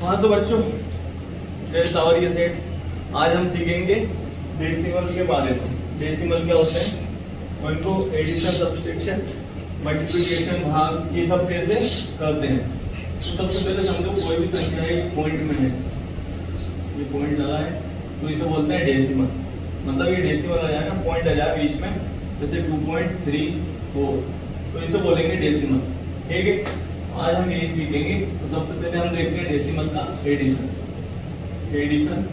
हाँ तो बच्चों, जय सावर ये सेठ, आज हम सीखेंगे डेसिमल के बारे में। डेसिमल क्या होते हैं, उनको एडिशन, सब्सट्रैक्शन, मल्टीप्लिकेशन, भाग, ये सब कैसे करते हैं। तो सबसे पहले समझो, कोई भी संख्या एक पॉइंट में है, ये पॉइंट लगा है तो इसे बोलते हैं डेसिमल। मतलब ये डेसिमल आ जाए ना, पॉइंट आ जाए बीच में, जैसे 2.34, तो इसे बोलेंगे डेसिमल। ठीक है, आज हम यही सीखेंगे। तो सबसे पहले हम देखते हैं डेसिमल का एडिशन। एडिशन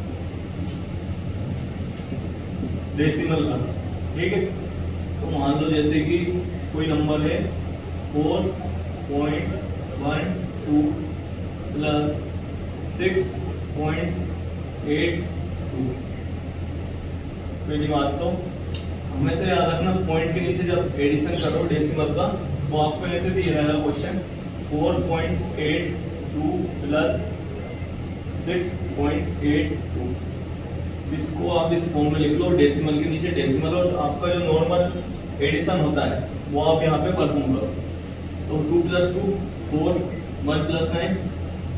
डेसिमल का, ठीक है। तो मान लो जैसे कि कोई नंबर है 4.12 प्लस 6.82। पहली बात तो हमेशा याद रखना, पॉइंट के नीचे जब एडिशन करो डेसिमल का, तो आपको ऐसे दिया रहेगा क्वेश्चन 4.82 प्लस 6.82। इसको आप इस फॉर्म में लिख लो, डेसिमल के नीचे डेसिमल, और आपका जो नॉर्मल एडिशन होता है वो आप यहाँ पे परफॉर्म करो। तो 2 + 2 4, 1 + 9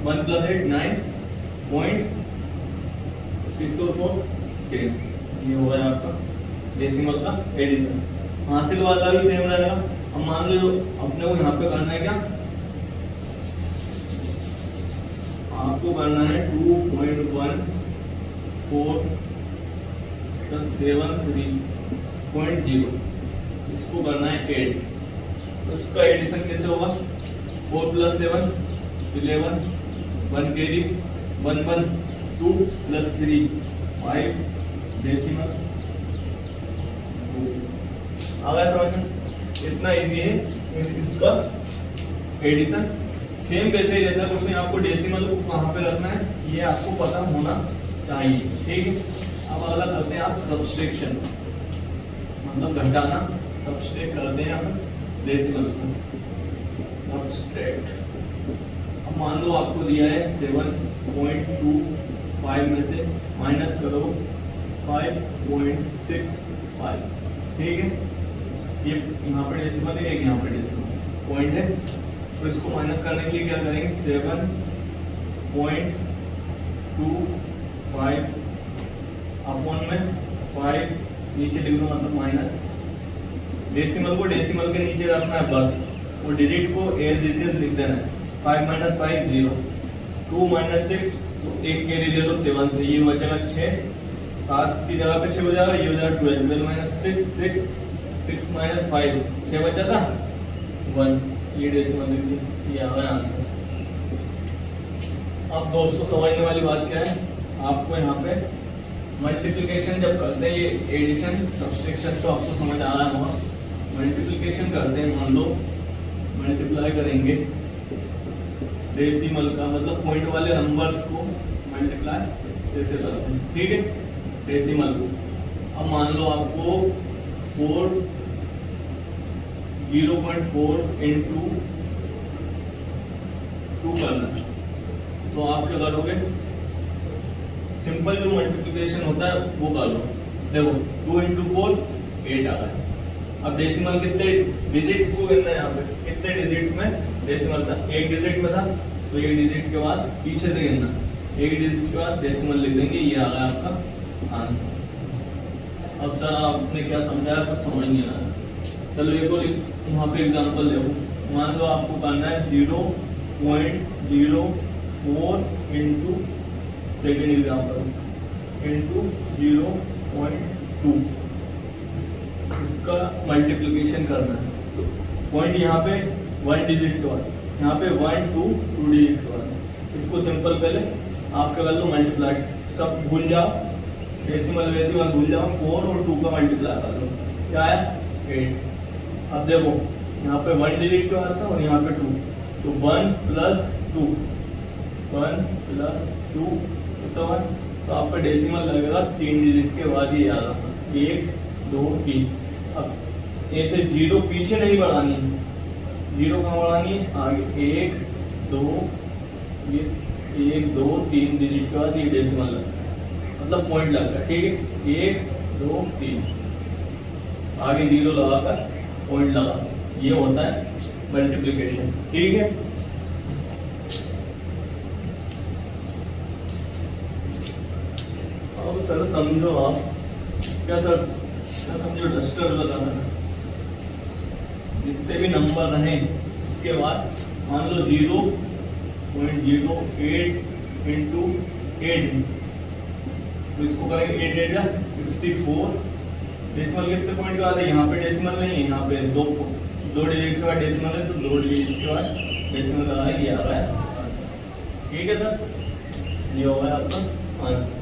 1 + 8 9.6 और 4 10। ये हो गया आपका डेसिमल का एडिशन। हासिल वाला भी सेम रहेगा। अब मान लो अपने को यहाँ पे करना है, क्या आपको करना है 2.14 + 73.0, इसको करना है 8। तो उसका एडिशन कैसे होगा, 4 + 7 11, 1 कैरी 1 1, 2 + 3 5 डेसिमल 2। आ गया समझ में? इतना इजी है इसका एडिशन। सेम वैसे ही रहता है, कुछ नहीं, आपको डेसिमल को कहाँ पे रखना है ये आपको पता होना चाहिए। ठीक है, अब अगला करते हैं आप सब्सट्रैक्शन, मतलब घटाना। सब्सट्रैक्ट करते हैं आप डेसिमल को, सब्सट्रैक्ट। अब मान लो आपको दिया है 7.25 में से माइनस करो 5.65। ठीक है, ये यहाँ पे डेसिमल है, एक यहाँ पे डेसिमल पॉइंट है, तो इसको माइनस करने के लिए क्या करेंगे, 7.25 अपॉन में 5 नीचे लिख दो, मतलब माइनस। डेसिमल को डेसिमल के नीचे रखना है बस, वो डिजिट को एज इट इज लिख देना है। 5 - 5 0, 2 - 6, तो एक कैरी ले लो 7 से, ये बचेगा 6, 7 की जगह पे 6 हो जाएगा, ये हो जाएगा 12 - 6 6 6 - 5 6 बचा था 1, ये डेसिमल ये आ गया आंसर। अब दोस्तों समझने वाली बात क्या है, आपको यहाँ पे मल्टीप्लिकेशन जब करते हैं, ये एडिशन सब्सट्रैक्शन तो आपको समझ आ रहा होगा। मल्टीप्लिकेशन करते हैं, मान लो मल्टीप्लाई करेंगे डेसिमल का, मतलब पॉइंट वाले नंबर्स को मल्टीप्लाई कैसे करते हैं। ठीक है, डेसिमल को। अब मान लो आपको 0.4 × 2 करना है, तो आप क्या करोगे, सिंपल जो मल्टीप्लिकेशन होता है वो कर लो। देखो 2 × 4 8 आ गया। अब डेसिमल कितने डिजिट को करना है, यहाँ पे कितने डिजिट में डेसिमल था, एक डिजिट में था, तो एक डिजिट के बाद पीछे से गिनना, एक डिजिट के बाद डेसिमल लिख देंगे, ये आ गया आपका आंसर। अब सर आपने क्या समझाया, कुछ समझ नहीं आया। चलो एक और वहाँ पे एग्जांपल देखो, मान लो आपको करना है 0.04 × सेकेंड एग्जांपल × 0.2, इसका मल्टीप्लिकेशन करना है। पॉइंट यहाँ पे 1 डिजिट के बाद, यहाँ पे 1 2 2 डिजिट के बाद, इसको सिंपल पहले आप क्या कर लो, मल्टीप्लाई, सब भूल जाओ, डेसिमल वेसिमल भूल जाओ, 4 और 2 का मल्टीप्लाई कर लो, क्या है 8। अब देखो यहाँ पे 1 डिजिट के बाद था और यहाँ पे 2, तो 1 + 2 1 + 2 तो 1, तो आपका डेसिमल लगेगा 3 डिजिट के बाद ही आएगा, 1 2 3। अब ऐसे 0 पीछे नहीं बढ़ानी है, 0 कहाँ बढ़ानी है, आगे 1 2, ये 1 2 3 डिजिट के बाद ये डेसिमल लगेगा, मतलब पॉइंट लगेगा। ठीक है, 1 2 3 आगे 0 लगाकर पॉइंट लगा, ये होता है मल्टीप्लिकेशन। ठीक है, सर समझो आप, क्या सर क्या समझो, डस्टर लगाना, जितने भी नंबर रहे उसके बाद मान लो 0.08 इंटू 8, तो इसको करेंगे 8 8 64। डेसिमल कितने पॉइंट के बाद है, यहाँ पे डेसिमल नहीं है, यहाँ पे दो डिजिट के बाद डेसिमल है, तो 2 डिजिट के बाद डेसिमल आ रहा है, ये आ रहा है। ठीक है सर, ये होगा आपका आंसर।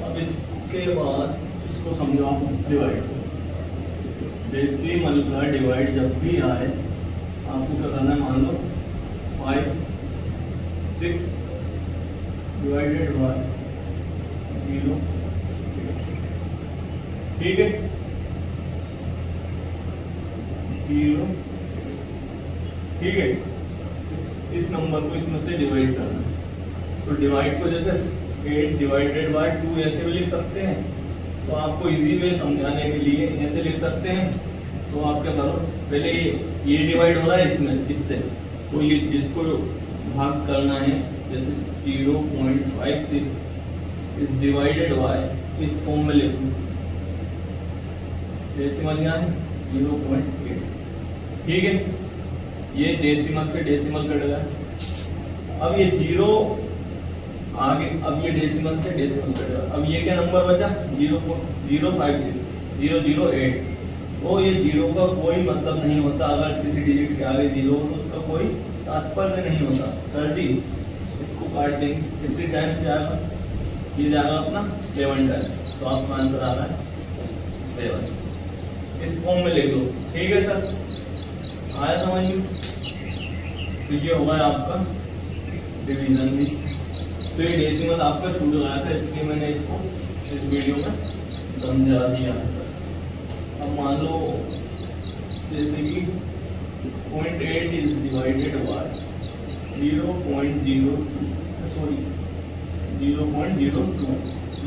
अब इसके बाद इसको समझो आप डिवाइड, डेसिमल का डिवाइड जब भी आए आपको क्या करना है, मान लो 5 6 डिवाइडेड बाय 0। ठीक है, 0। ठीक है, इस नंबर को इसमें से डिवाइड करना है, तो डिवाइड को जैसे 8 डिवाइडेड बाय 2 ऐसे भी लिख सकते हैं, तो आपको इजी वे समझाने के लिए ऐसे लिख सकते हैं। तो आप क्या करो, पहले ये डिवाइड हो रहा है इसमें इससे, तो ये जिसको भाग करना है जैसे 0.56 इज डिवाइडेड बाय इस फॉर्म में लिखो, डेसिमल यहाँ है 0.8। ठीक है, ये डेसिमल से डेसिमल कट गया। अब ये 0 आगे, अब ये डेसिमल से डेसिमल कट गया। अब ये क्या नंबर बचा, 0.056 008। तो ये 0 का कोई मतलब नहीं होता, अगर किसी डिजिट के आगे 0 हो तो उसका कोई तात्पर्य नहीं होता। 30 इसको काट देंगे, कितने टाइम्स जाएगा, ये जाएगा अपना 7 टाइम्स, तो आपका आंसर आ रहा है 7। इस फॉर्म में लिख लो। ठीक है सर, आया समझ में? तो ये होगा आपका डिवीजन भी। तो ये डेसिमल आपका छूट गया था, इसलिए मैंने इसको इस वीडियो में समझा दिया। अब मान लो जैसे कि 0.8 इज डिवाइडेड बाय 0.02, ये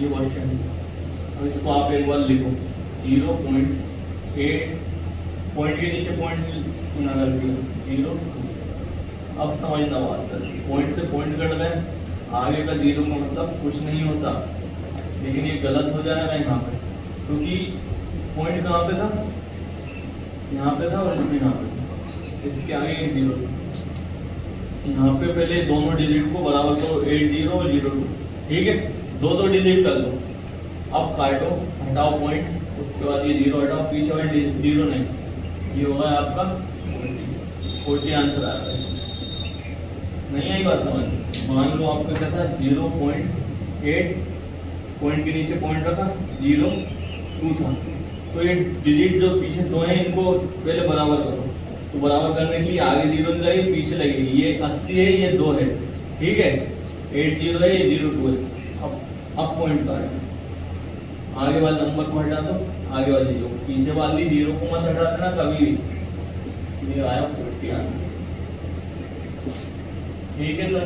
क्वेश्चन। अब इसको आप एक बार लिखो, 0.8 पॉइंट के नीचे पॉइंट चुना करके 0। अब समझना बात सर, पॉइंट से पॉइंट कट गए, आगे का 0 का मतलब कुछ नहीं होता, लेकिन ये गलत हो जाएगा यहाँ पे, क्योंकि पॉइंट कहाँ पे था, यहाँ पे था और इसमें यहाँ पे, इसके आगे 0। यहाँ पे पहले दोनों डिजिट को बराबर करो, 80 और 02। ठीक है, दो डिजिट कर लो। अब काटो, हटाओ पॉइंट, उसके बाद ये 0 हटाओ, पीछे वाले 0 नहीं, ये होगा आपका 40 आंसर आ रहा है। नहीं आई बात समझ? मान लो आपका क्या था, 0.8 पॉइंट के नीचे पॉइंट रखा, 0.2 था, तो ये डिजिट जो पीछे दो हैं इनको पहले बराबर करो। तो बराबर करने के लिए आगे 0 नहीं लगेगी, पीछे लगेगी। ये 80 है, ये 2 है। ठीक है, 80 है, ये 02 है। अब पॉइंट का है, आगे वाले नंबर को हटा दो, आगे वाले 0, पीछे वाली 0 को मत हटा देना कभी भी। ये आया 40 आंसर। ठीक है सर।